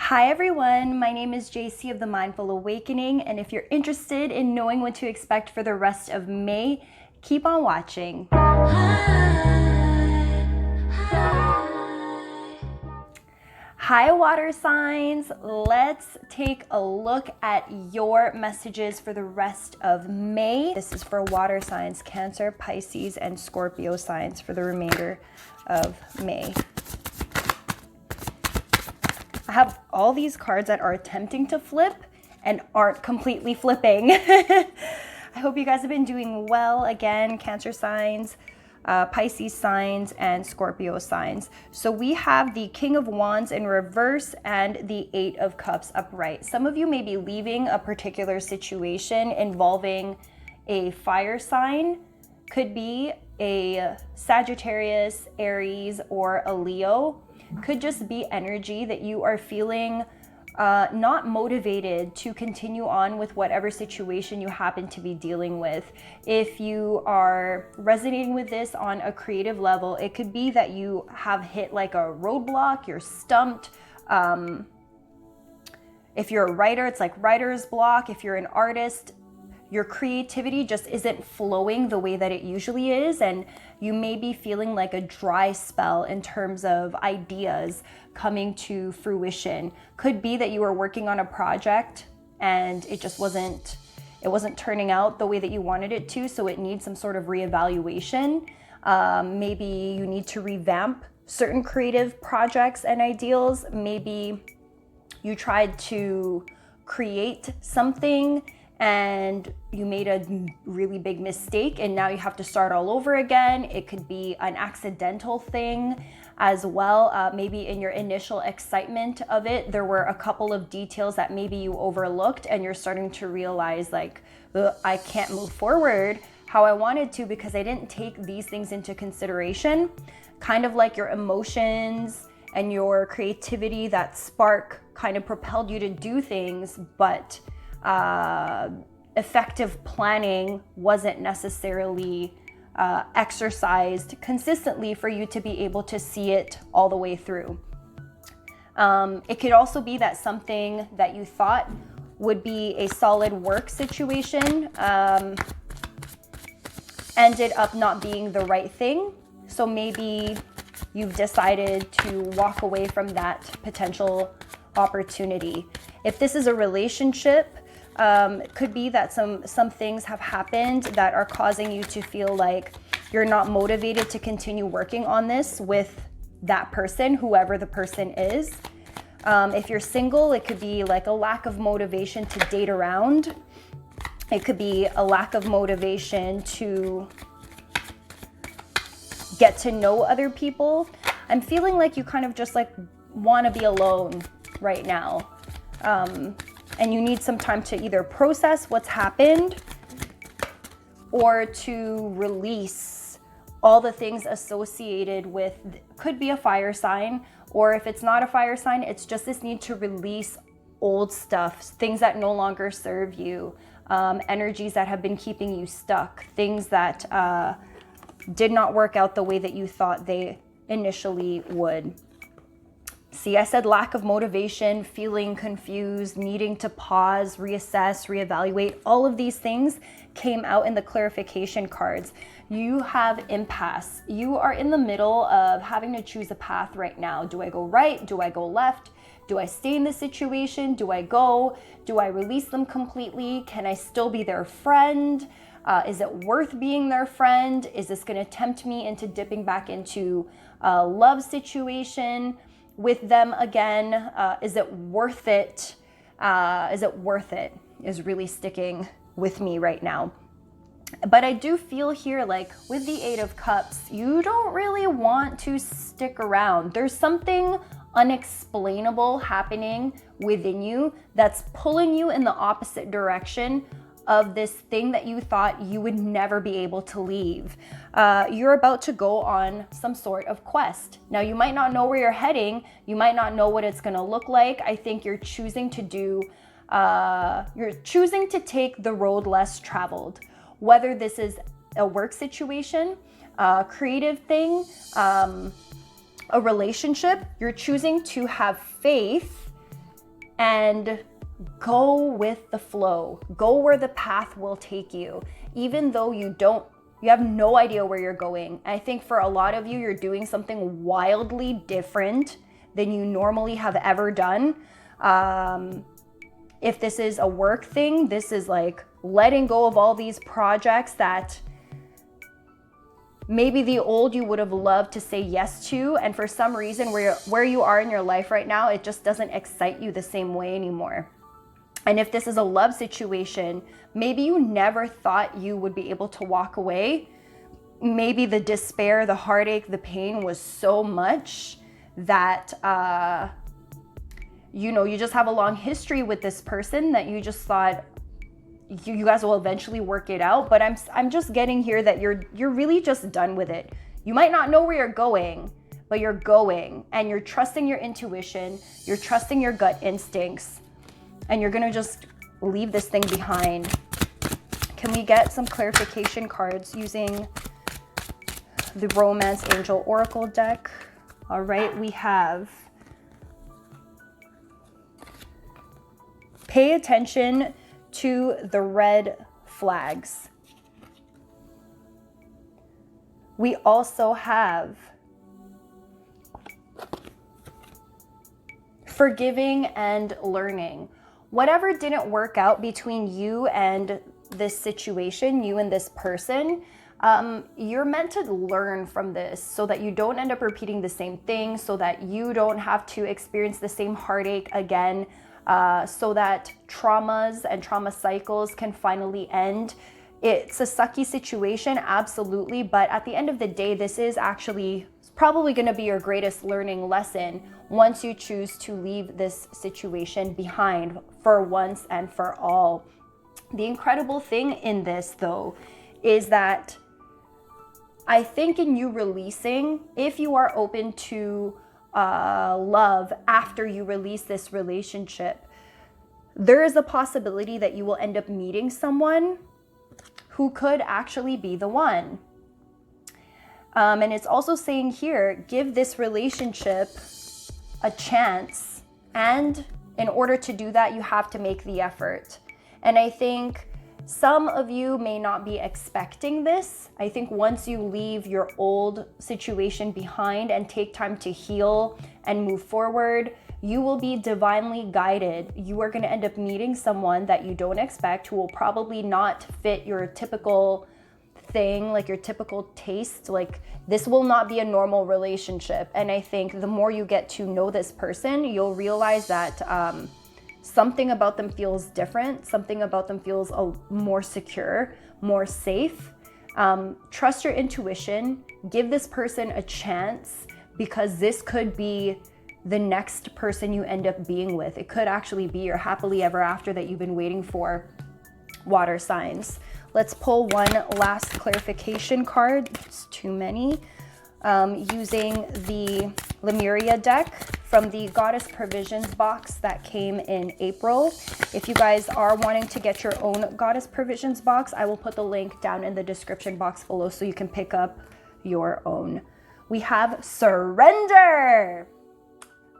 Hi everyone, my name is JC of the Mindful Awakening, and if you're interested in knowing what to expect for the rest of May, keep on watching. Hi water signs, let's take a look at your messages for the rest of May. This is for water signs, Cancer, Pisces, and Scorpio signs for the remainder of May. I have all these cards that are attempting to flip and aren't completely flipping. I hope you guys have been doing well. Again, Cancer signs, Pisces signs, and Scorpio signs. So we have the King of Wands in reverse and the Eight of Cups upright. Some of you may be leaving a particular situation involving a fire sign. Could be a Sagittarius, Aries, or a Leo. Could just be energy that you are feeling not motivated to continue on with whatever situation you happen to be dealing with. If you are resonating with this on a creative level, it could be that you have hit like a roadblock, you're stumped. If you're a writer, it's like writer's block. If you're an artist, your creativity just isn't flowing the way that it usually is, and you may be feeling like a dry spell in terms of ideas coming to fruition. Could be that you were working on a project and it just wasn't turning out the way that you wanted it to, so it needs some sort of reevaluation. Maybe you need to revamp certain creative projects and ideals. Maybe you tried to create something and you made a really big mistake and now you have to start all over again. It could be an accidental thing as well. Maybe in your initial excitement of it, there were a couple of details that maybe you overlooked and you're starting to realize like, I can't move forward how I wanted to because I didn't take these things into consideration. Kind of like your emotions and your creativity, that spark kind of propelled you to do things, but effective planning wasn't necessarily exercised consistently for you to be able to see it all the way through. It could also be that something that you thought would be a solid work situation ended up not being the right thing. So maybe you've decided to walk away from that potential opportunity. If this is a relationship, it could be that some things have happened that are causing you to feel like you're not motivated to continue working on this with that person, whoever the person is. If you're single, it could be like a lack of motivation to date around. It could be a lack of motivation to get to know other people. I'm feeling like you kind of just like want to be alone right now. And you need some time to either process what's happened or to release all the things associated with, could be a fire sign, or if it's not a fire sign, it's just this need to release old stuff, things that no longer serve you, energies that have been keeping you stuck, things that did not work out the way that you thought they initially would. See, I said lack of motivation, feeling confused, needing to pause, reassess, reevaluate. All of these things came out in the clarification cards. You have impasse. You are in the middle of having to choose a path right now. Do I go right? Do I go left? Do I stay in this situation? Do I go? Do I release them completely? Can I still be their friend? Is it worth being their friend? Is this going to tempt me into dipping back into a love situation with them again? Is it worth it? Is really sticking with me right now. But I do feel here, like with the Eight of Cups, you don't really want to stick around. There's something unexplainable happening within you that's pulling you in the opposite direction of this thing that you thought you would never be able to leave. You're about to go on some sort of quest. Now, you might not know where you're heading. You might not know what it's gonna look like. I think you're choosing to take the road less traveled. Whether this is a work situation, a creative thing, a relationship, you're choosing to have faith and go with the flow. Go where the path will take you, even though you have no idea where you're going. I think for a lot of you, you're doing something wildly different than you normally have ever done. If this is a work thing, this is like letting go of all these projects that maybe the old you would have loved to say yes to, and for some reason where you are in your life right now, it just doesn't excite you the same way anymore. And if this is a love situation, maybe you never thought you would be able to walk away. Maybe the despair, the heartache, the pain was so much that you just have a long history with this person that you just thought you guys will eventually work it out. But I'm just getting here that you're really just done with it. You might not know where you're going, but you're going, and you're trusting your intuition, you're trusting your gut instincts, and you're gonna just leave this thing behind. Can we get some clarification cards using the Romance Angel Oracle deck? All right, we have pay attention to the red flags. We also have forgiving and learning. Whatever didn't work out between you and this situation, you and this person, you're meant to learn from this so that you don't end up repeating the same thing, so that you don't have to experience the same heartache again, so that traumas and trauma cycles can finally end. It's a sucky situation, absolutely, but at the end of the day, this is actually probably going to be your greatest learning lesson once you choose to leave this situation behind for once and for all. The incredible thing in this, though, is that I think in you releasing, if you are open to love after you release this relationship, there is a possibility that you will end up meeting someone who could actually be the one. And it's also saying here, give this relationship a chance. And in order to do that, you have to make the effort. And I think some of you may not be expecting this. I think once you leave your old situation behind and take time to heal and move forward, you will be divinely guided. You are going to end up meeting someone that you don't expect, who will probably not fit your typical thing, like your typical taste. Like, this will not be a normal relationship. And I think the more you get to know this person, you'll realize that something about them feels different. Something about them feels more secure, more safe. Trust your intuition. Give this person a chance, because this could be the next person you end up being with. It could actually be your happily ever after that you've been waiting for, water signs. Let's pull one last clarification card. It's too many. Using the Lemuria deck from the Goddess Provisions box that came in April. If you guys are wanting to get your own Goddess Provisions box, I will put the link down in the description box below so you can pick up your own. We have surrender.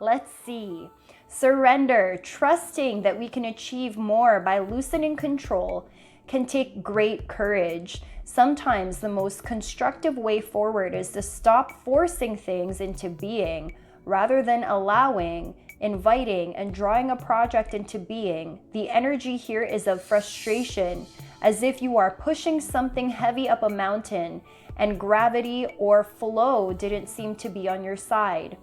Let's see. Surrender, trusting that we can achieve more by loosening control, can take great courage. Sometimes the most constructive way forward is to stop forcing things into being rather than allowing, inviting, and drawing a project into being. The energy here is of frustration, as if you are pushing something heavy up a mountain and gravity or flow didn't seem to be on your side.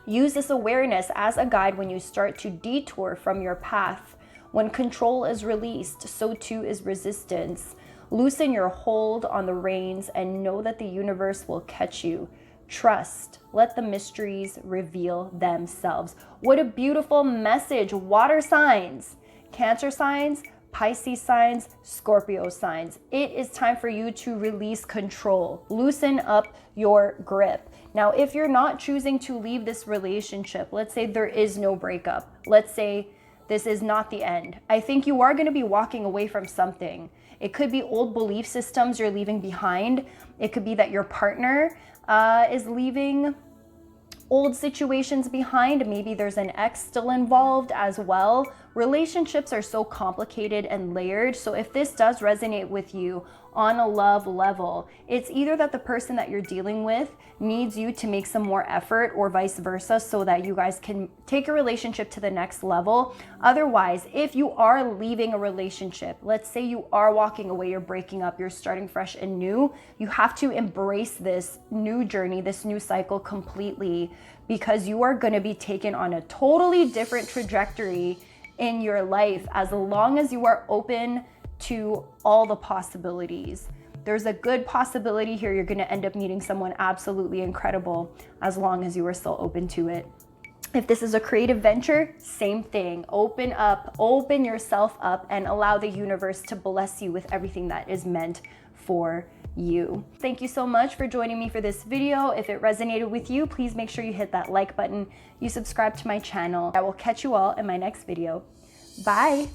Use this awareness as a guide when you start to detour from your path. When control is released, so too is resistance. Loosen your hold on the reins and know that the universe will catch you. Trust. Let the mysteries reveal themselves. What a beautiful message. Water signs, Cancer signs, Pisces signs, Scorpio signs. It is time for you to release control. Loosen up your grip. Now, if you're not choosing to leave this relationship, let's say there is no breakup. Let's say this is not the end. I think you are going to be walking away from something. It could be old belief systems you're leaving behind. It could be that your partner is leaving old situations behind. Maybe there's an ex still involved as well. Relationships are so complicated and layered. So if this does resonate with you on a love level, it's either that the person that you're dealing with needs you to make some more effort or vice versa so that you guys can take a relationship to the next level. Otherwise, if you are leaving a relationship, let's say you are walking away, you're breaking up, you're starting fresh and new, you have to embrace this new journey, this new cycle completely, because you are going to be taken on a totally different trajectory in your life as long as you are open to all the possibilities. There's a good possibility here you're going to end up meeting someone absolutely incredible as long as you are still open to it. If this is a creative venture, same thing. Open up, open yourself up, and allow the universe to bless you with everything that is meant for you. Thank you so much for joining me for this video. If it resonated with you, please make sure you hit that like button. You subscribe to my channel. I will catch you all in my next video. Bye.